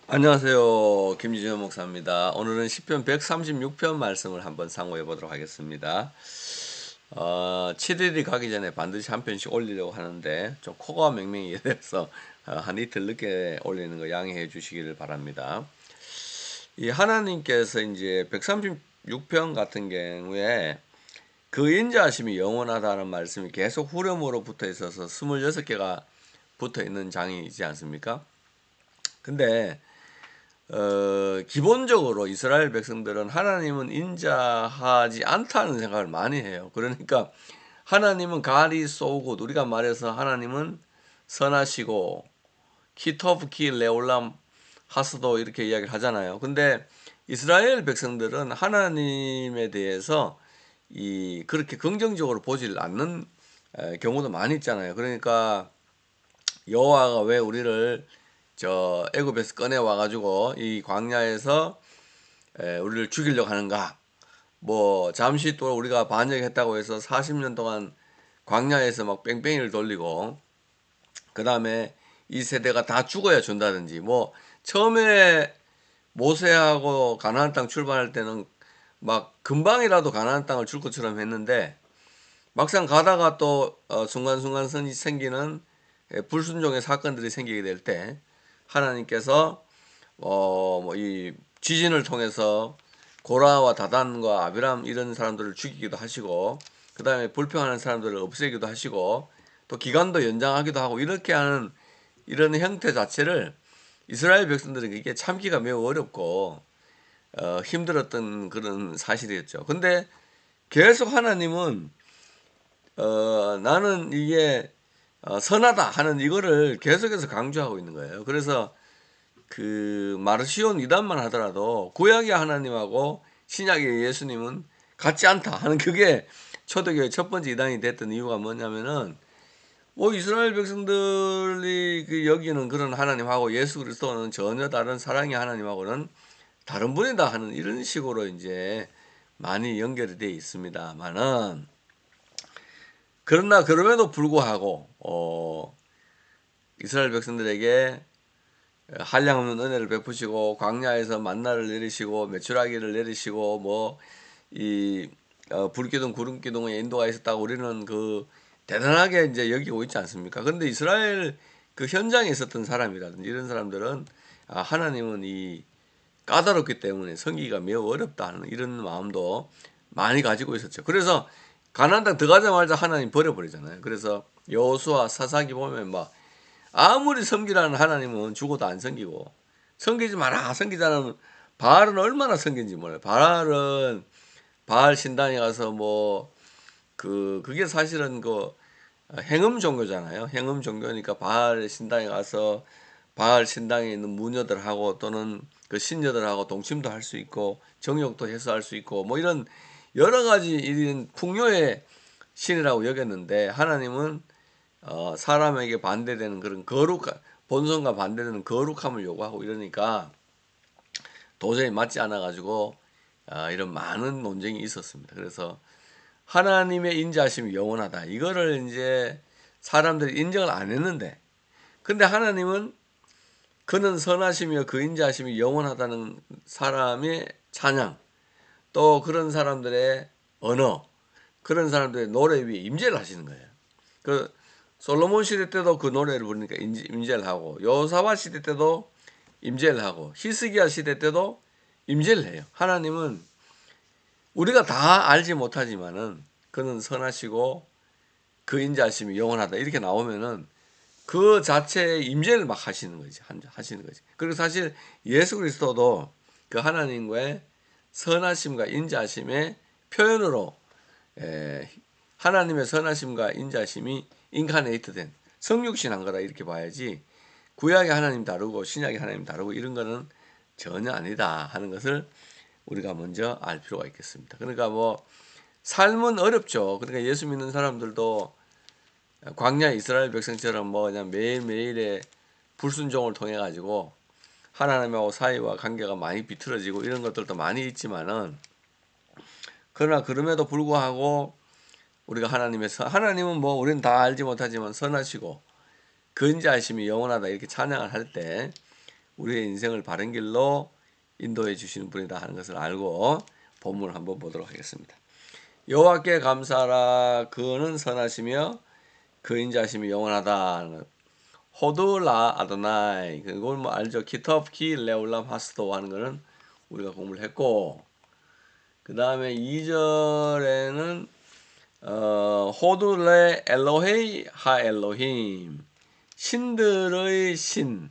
안녕하세요. 김지현 목사입니다. 오늘은 시편 136편 말씀을 한번 상고해 보도록 하겠습니다. 7일이 가기 전에 반드시 한 편씩 올리려고 하는데 좀 코가 맹맹이 돼서 한 이틀 늦게 올리는 거 양해해 주시기를 바랍니다. 이 하나님께서 이제 136편 같은 경우에 그 인자하심이 영원하다는 말씀이 계속 후렴으로 붙어 있어서 26개가 붙어 있는 장이지 않습니까? 근데 기본적으로 이스라엘 백성들은 하나님은 인자하지 않다는 생각을 많이 해요. 그러니까 하나님은 가리 소굿, 우리가 말해서 하나님은 선하시고 키토프 키 레올람 하스도 이렇게 이야기를 하잖아요. 근데 이스라엘 백성들은 하나님에 대해서 그렇게 긍정적으로 보질 않는 경우도 많이 있잖아요. 그러니까 여호와가 왜 우리를 저 애굽에서 꺼내 와가지고 이 광야에서 우리를 죽이려고 하는가? 뭐 잠시 또 우리가 반역했다고 해서 40년 동안 광야에서 막 뺑뺑이를 돌리고 그 다음에 이 세대가 다 죽어야 준다든지 뭐 처음에 모세하고 가나안 땅 출발할 때는 막 금방이라도 가나안 땅을 줄 것처럼 했는데 막상 가다가 또 순간순간 생기는 불순종의 사건들이 생기게 될 때 하나님께서 뭐 이 지진을 통해서 고라와 다단과 아비람 이런 사람들을 죽이기도 하시고 그 다음에 불평하는 사람들을 없애기도 하시고 또 기간도 연장하기도 하고 이렇게 하는 이런 형태 자체를 이스라엘 백성들은 이게 참기가 매우 어렵고 힘들었던 그런 사실이었죠. 근데 계속 하나님은 나는 이게 선하다 하는 이거를 계속해서 강조하고 있는 거예요. 그래서 그 마르시온 이단만 하더라도 구약의 하나님하고 신약의 예수님은 같지 않다 하는 그게 초대교회 첫 번째 이단이 됐던 이유가 뭐냐면은 뭐 이스라엘 백성들이 그 여기는 그런 하나님하고 예수 그리스도는 전혀 다른 사랑의 하나님하고는 다른 분이다 하는 이런 식으로 이제 많이 연결이 되어 있습니다만은 그러나 그럼에도 불구하고 이스라엘 백성들에게 한량없는 은혜를 베푸시고 광야에서 만나를 내리시고 메추라기를 내리시고 뭐 이 불기둥 구름기둥의 인도가 있었다고 우리는 그 대단하게 이제 여기고 있지 않습니까? 그런데 이스라엘 그 현장에 있었던 사람이라든지 이런 사람들은 하나님은 이 까다롭기 때문에 섬기기가 매우 어렵다 하는 이런 마음도 많이 가지고 있었죠. 그래서 가나안 땅 들어가자마자 하나님 버려버리잖아요. 그래서 여호수아 사사기 보면 막 아무리 섬기라는 하나님은 죽어도 안 섬기고 섬기지 마라 섬기자는 바알은 얼마나 섬긴지 몰라요. 바알은 바알 신당에 가서 뭐 그게 사실은 그 행음 종교잖아요. 행음 종교니까 바알 신당에 가서 바알 신당에 있는 무녀들하고 또는 그 신녀들하고 동침도 할 수 있고 정욕도 해서 할 수 있고 뭐 이런 여러 가지 이런 풍요의 신이라고 여겼는데 하나님은 사람에게 반대되는 그런 본성과 반대되는 거룩함을 요구하고 이러니까 도저히 맞지 않아 가지고 이런 많은 논쟁이 있었습니다. 그래서 하나님의 인자하심이 영원하다. 이거를 이제 사람들이 인정을 안 했는데 근데 하나님은 그는 선하시며 그 인자하심이 영원하다는 사람의 찬양 또 그런 사람들의 언어 그런 사람들의 노래 위에 임재를 하시는 거예요. 그 솔로몬 시대 때도 그 노래를 부르니까 임재를 하고 여호사밧 시대 때도 임재를 하고 히스기야 시대 때도 임재를 해요. 하나님은 우리가 다 알지 못하지만은 그는 선하시고 그 인자하심이 영원하다 이렇게 나오면은 그 자체의 임재를 막 하시는 거지 하시는 거지. 그리고 사실 예수 그리스도도 그 하나님과의 선하심과 인자하심의 표현으로 하나님의 선하심과 인자심이 인카네이트된 성육신한 거다 이렇게 봐야지 구약의 하나님 다르고 신약의 하나님 다르고 이런 거는 전혀 아니다 하는 것을 우리가 먼저 알 필요가 있겠습니다. 그러니까 뭐 삶은 어렵죠. 그러니까 예수 믿는 사람들도 광야 이스라엘 백성처럼 뭐 그냥 매일매일의 불순종을 통해 가지고 하나님하고 사이와 관계가 많이 비틀어지고 이런 것들도 많이 있지만은 그러나 그럼에도 불구하고 우리가 하나님은 뭐 우리는 다 알지 못하지만 선하시고 근자하심이 영원하다 이렇게 찬양을 할 때 우리의 인생을 바른 길로 인도해 주시는 분이다 하는 것을 알고 본문을 한번 보도록 하겠습니다. 여호와께 감사하라. 그는 선하시며 그 인자심이 영원하다. 호두라 아도나이. 그걸 뭐 알죠? 키터프키 레올람 하스도 하는 거는 우리가 공부를 했고, 그 다음에 2절에는 호두레 엘로헤이 하 엘로힘. 신들의 신,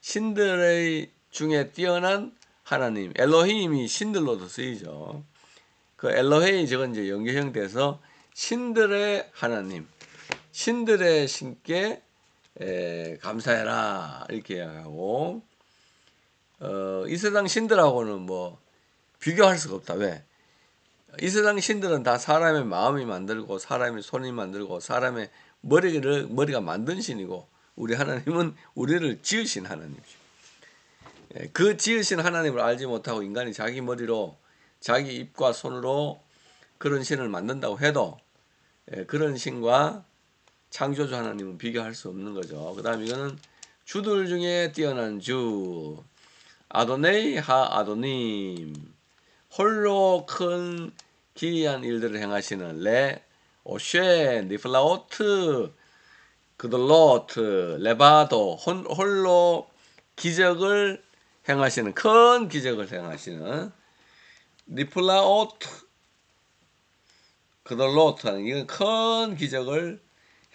신들의 중에 뛰어난 하나님. 엘로힘이 신들로도 쓰이죠. 그 엘로헤이 저건 이제 연계형 돼서 신들의 하나님, 신들의 신께 감사해라 이렇게 이야기하고, 이 세상 신들하고는 뭐 비교할 수가 없다. 왜? 이 세상 신들은 다 사람의 마음이 만들고 사람의 손이 만들고 사람의 머리가 만든 신이고, 우리 하나님은 우리를 지으신 하나님이죠. 그 지으신 하나님을 알지 못하고 인간이 자기 머리로 자기 입과 손으로 그런 신을 만든다고 해도 그런 신과 창조주 하나님은 비교할 수 없는 거죠. 그 다음 이거는 주들 중에 뛰어난 주, 아도네이 하 아도님. 홀로 큰 기이한 일들을 행하시는 레 오쉐 니플라오트 그들로트 레바도. 홀로 기적을 행하시는, 큰 기적을 행하시는 니플라오트 그들로트 하는, 이건 큰 기적을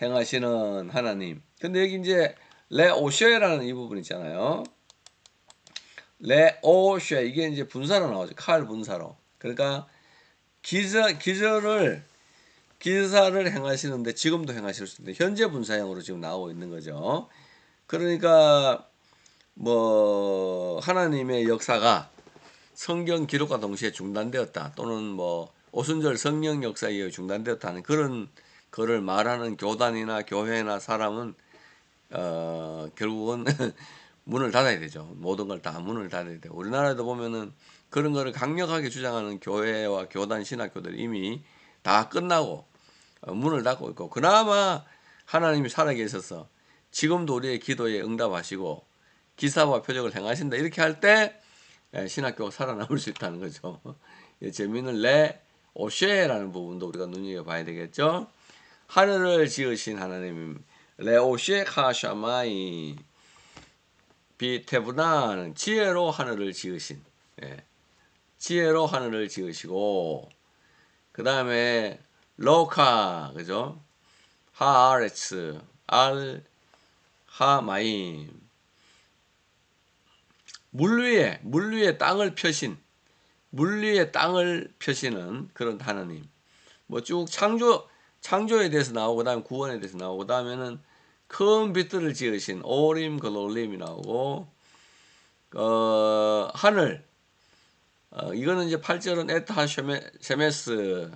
행하시는 하나님. 근데 여기 이제 레오쉐라는 이 부분 있잖아요. 레오쉐, 이게 이제 분사로 나오죠. 칼 분사로. 그러니까 기사를 행하시는데 지금도 행하실 수 있는데 현재 분사형으로 지금 나오고 있는 거죠. 그러니까 뭐 하나님의 역사가 성경 기록과 동시에 중단되었다, 또는 뭐 오순절 성령 역사에 의해 중단되었다는 그런 거를 말하는 교단이나 교회나 사람은 결국은 문을 닫아야 되죠. 모든 걸 다 문을 닫아야 돼요. 우리나라에도 보면은 그런 거를 강력하게 주장하는 교회와 교단 신학교들 이미 다 끝나고 문을 닫고 있고, 그나마 하나님이 살아계셔서 지금도 우리의 기도에 응답하시고 기사와 표적을 행하신다 이렇게 할 때 신학교가 살아남을 수 있다는 거죠. 재미있는 레 오쉐라는 부분도 우리가 눈여겨봐야 되겠죠. 하늘을 지으신 하나님, 레 오쉐 카샤마이 비테브나는 지혜로 하늘을 지으신, 지혜로 하늘을 지으시고, 그 다음에 로카, 그죠? 하아레츠 알 하마임, 물 위에 땅을 펴신, 물 위에 땅을 펴시는 그런 하나님. 뭐 쭉 창조에 대해서 나오고, 그다음에 구원에 대해서 나오고, 그다음에는 큰 빛들을 지으신 오림 글롤림이 나오고, 하늘, 이거는 이제 8절은 에타 셰메스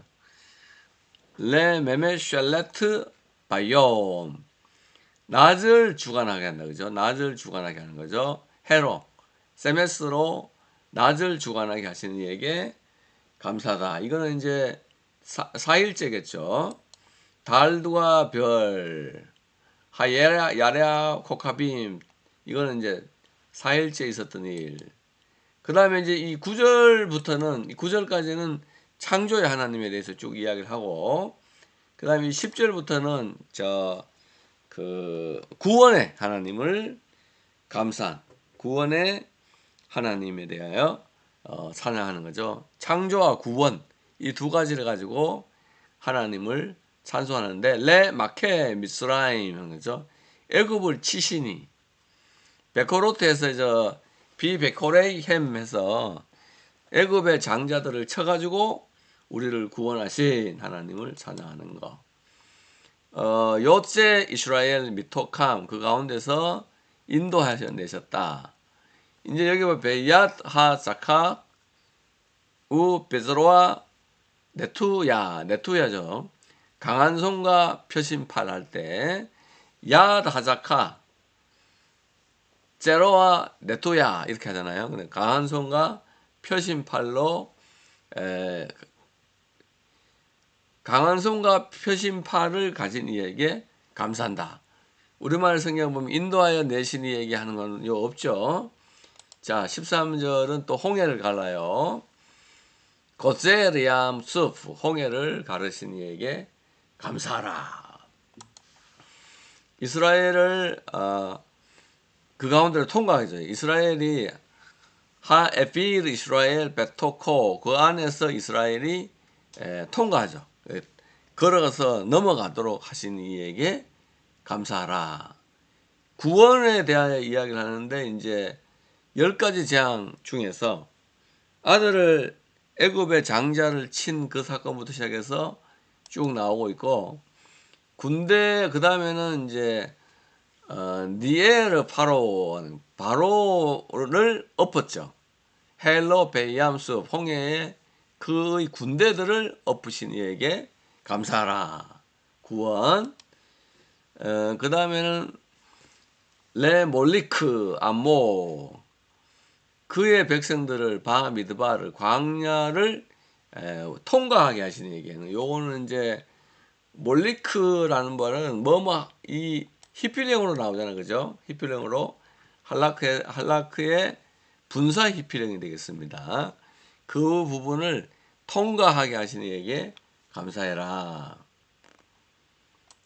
레 메메샬레트 바이옴. 낮을 주관하게 한다, 그죠? 낮을 주관하게 하는 거죠. 해로 세메스로 낮을 주관하게 하시는 이에게 감사다. 이거는 이제 4일째겠죠. 달과 별, 야레아 코카빔, 이거는 이제 4일째 있었던 일. 그 다음에 이제 이 9절까지는 창조의 하나님에 대해서 쭉 이야기를 하고, 그 다음에 10절부터는 구원의 하나님을 감사한, 구원의 하나님에 대하여 찬양하는 거죠. 창조와 구원, 이 두 가지를 가지고 하나님을 찬송하는데, 레 마케 미스라임 하는 거죠. 애굽을 치시니, 베코로트에서 비베코레이햄 해서 애굽의 장자들을 쳐가지고 우리를 구원하신 하나님을 찬양하는 거. 요제 이스라엘 미토캄, 그 가운데서 인도하셔내셨다. 이제 여기 보면 베얏 하자카 우 베즈로아 네투야죠. 강한 손과 표심팔 할 때 야 하자카 제로와 네토야 이렇게 하잖아요. 근데 강한 손과 표심팔로 강한 손과 표심팔을 가진 이에게 감사한다. 우리말 성경 보면 인도하여 내신이 얘기하는 건 요 없죠. 자, 13절은 또 홍해를 갈라요. 고세리암 수프, 홍해를 가르신 이에게 감사하라. 이스라엘을 그 가운데를 통과하죠. 이스라엘이 하에필 이스라엘 베토코, 그 안에서 이스라엘이 통과하죠. 걸어가서 넘어가도록 하신 이에게 감사하라. 구원에 대하여 이야기를 하는데 이제 10가지 재앙 중에서 아들을 애굽의 장자를 친 그 사건부터 시작해서 쭉 나오고 있고, 군대 그 다음에는 이제 니에르 바로를 엎었죠. 헬로 베이암스 홍해에 그의 군대들을 엎으신 이에게 감사하라. 구원. 그 다음에는 레몰리크 암모, 그의 백성들을 바미드바를 광야를 통과하게 하시는 얘기는, 요거는 이제 몰리크라는 말은 이 히필령으로 나오잖아요, 그죠? 히필령으로 할라크의 분사 히필령이 되겠습니다. 그 부분을 통과하게 하시는 이에게 감사해라.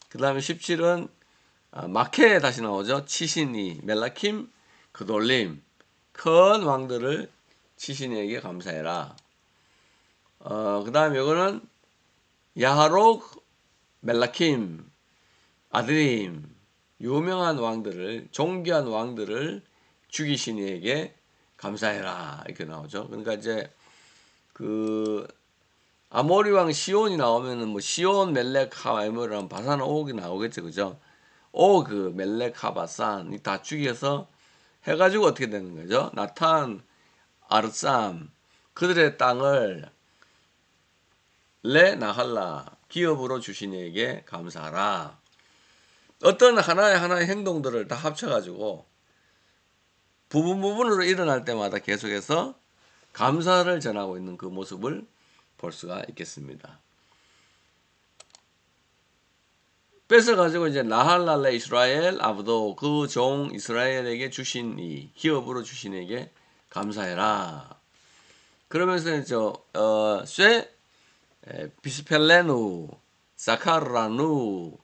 그 다음에 17은 마케에 다시 나오죠. 치시니, 멜라킴, 그돌림, 큰 왕들을 치시니에게 감사해라. 그 다음에 이거는 야하록, 멜라킴, 아드림, 유명한 왕들을, 존귀한 왕들을 죽이신 이에게 감사해라. 이렇게 나오죠. 그러니까 이제 그 아모리 왕 시온이 나오면은 뭐 시온 멜렉 하바이모라는 바산 옥이 나오겠죠, 그죠? 그 멜렉 하바산 다 죽여서 해가지고 어떻게 되는 거죠? 나탄 아르쌈 그들의 땅을 레 나할라 기업으로 주신 이에게 감사하라. 어떤 하나의 행동들을 다 합쳐가지고 부분으로 일어날 때마다 계속해서 감사를 전하고 있는 그 모습을 볼 수가 있겠습니다. 뺏어가지고 이제 나할랄레 이스라엘 아브도, 그 종 이스라엘에게 주신 이 기업으로 주신 이에게 감사해라. 그러면서 쇠 비스펠레누 사카르라누,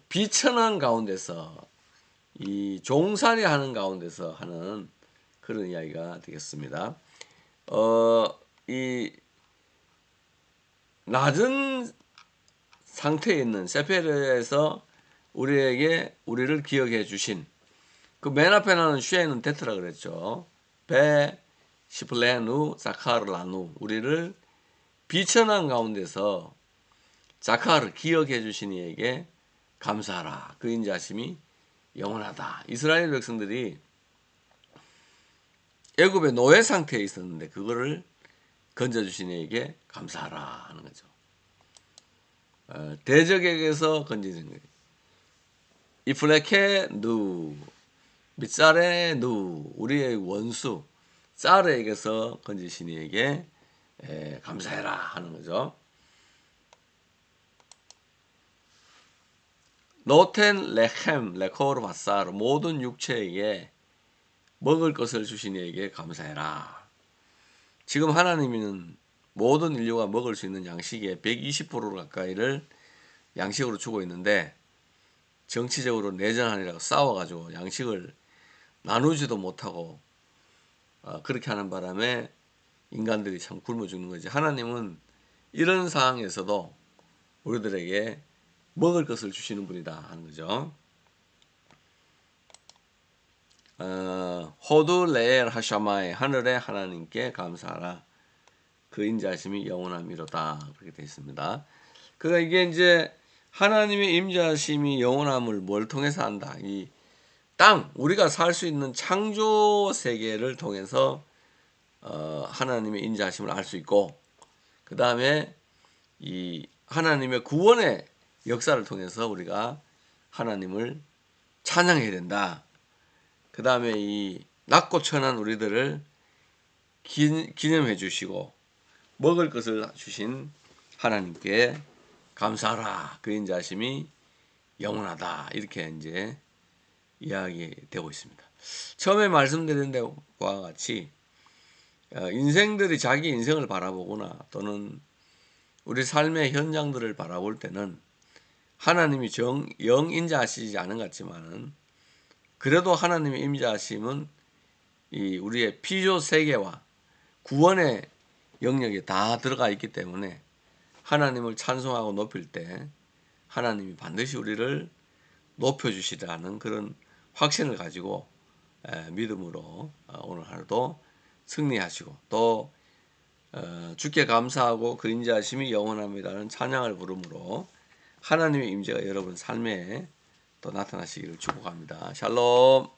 비천한 가운데서 이 종살이 하는 가운데서 하는 그런 이야기가 되겠습니다. 이 낮은 상태에 있는 세페르에서 우리를 기억해 주신 그 맨 앞에 나오는 쉐는 데트라 그랬죠. 베 시플레누 자카르라누, 우리를 비천한 가운데서 자카를 기억해 주신 이에게 감사하라. 그 인자심이 영원하다. 이스라엘 백성들이 애굽의 노예 상태에 있었는데 그거를 건져주신 이에게 감사하라 하는 거죠. 대적에게서 건지는 거예요. 이플레케 누 밑살에 누, 우리의 원수 쌀에게서 건지신 이에게 감사해라 하는 거죠. 노텐 레헴 레코르 바사르, 모든 육체에게 먹을 것을 주신 이에게 감사해라. 지금 하나님은 모든 인류가 먹을 수 있는 양식의 120% 가까이를 양식으로 주고 있는데, 정치적으로 내전하느라고 싸워가지고 양식을 나누지도 못하고 그렇게 하는 바람에 인간들이 참 굶어 죽는 거지. 하나님은 이런 상황에서도 우리들에게 먹을 것을 주시는 분이다 하는 거죠. 호두 레엘 하샤마의, 하늘의 하나님께 감사하라. 그 인자하심이 영원함이로다. 그렇게 되어 있습니다. 그러니까 이게 이제 하나님의 임자심이 영원함을 뭘 통해서 한다. 이 땅, 우리가 살 수 있는 창조 세계를 통해서 하나님의 인자심을 알 수 있고, 그 다음에 이 하나님의 구원의 역사를 통해서 우리가 하나님을 찬양해야 된다. 그 다음에 이 낮고 천한 우리들을 기념해 주시고 먹을 것을 주신 하나님께 감사하라. 그 인자심이 영원하다 이렇게 이제 이야기되고 있습니다. 처음에 말씀드린 것과 같이 인생들이 자기 인생을 바라보거나 또는 우리 삶의 현장들을 바라볼 때는 하나님이 영 인자하시지 않은 것 같지만은 그래도 하나님의 임자하심은 이 우리의 피조 세계와 구원의 영역에 다 들어가 있기 때문에 하나님을 찬송하고 높일 때 하나님이 반드시 우리를 높여주시라는 그런 확신을 가지고 믿음으로 오늘 하루도 승리하시고 또 주께 감사하고 그 인자하심이 영원합니다는 찬양을 부르므로 하나님의 임재가 여러분 삶에 또 나타나시기를 축복합니다. 샬롬.